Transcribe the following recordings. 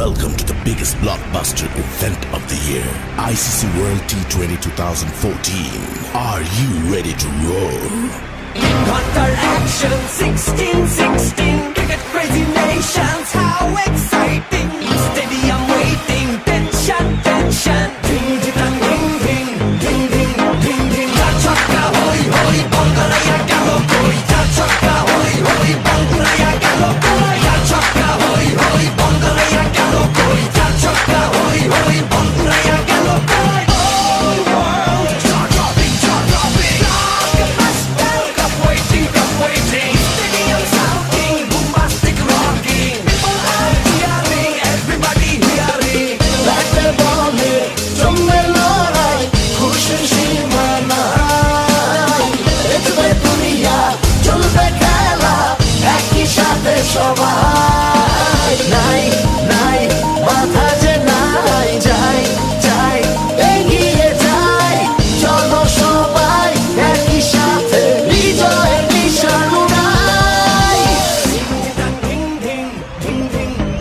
Welcome to the biggest blockbuster event of the year, ICC World T20 2014. Are you ready to roll? Hunter action 16-16 cricket crazy nations, how exciting! Stadium waiting, tension, tension. Ding ding ding ding ding ding ding ding. Cha chaka hoi hoi, Bangalaya galo koi. Cha chaka hoi hoi, Bangalaya galo koi. Cha chaka hoi hoi, Bangalaya galo koi. Cha chaka hoi hoi, Bangalaya galo koi. Oh world, jaw-dropping, jaw-dropping. Cup waiting, cup waiting. Stadium shouting, bombastic rocking. People are cheering, everybody hearing. ব্যাটে বলে জমবে লড়াই, খুশির সীমা নাই। দেখবে দুনিয়া, চলবে খেলা, একই সাথে সবাই। নাই নাই মাথা যে নাই, যাই যাই এগিয়ে যাই। চলো সবাই একই সাথে, বিজয়ের নিশান উড়াই। Ding ding ding ding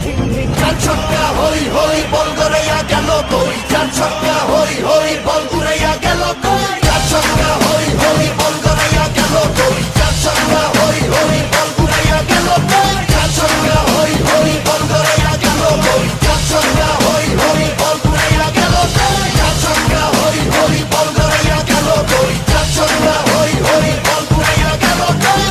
ding ding. চার ছক্কা হই হই, বল গড়াইয়া গেল কই। চার ছক্কা হই হই, বল ঘুরাইয়া গেল কই। চার ছক্কা হই হই, বল গড়াইয়া গেল কই। চার ছক্কা হই হই, বল ঘুরাইয়া গেল কই। চার ছক্কা হই হই, বল গড়াইয়া গেল কই। চার ছক্কা হই হই, বল ঘুরাইয়া গেল কই। চার ছক্কা হই হই, বল গড়াইয়া গেল কই। চার ছক্কা হই হই, বল ঘুরাইয়া গেল কই।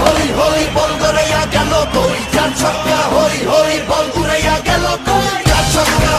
হই হই, বল গড়াইয়া গেল কই। চার ছক্কা হই হই, বল ঘুরাইয়া গেল কই। চার ছক্কা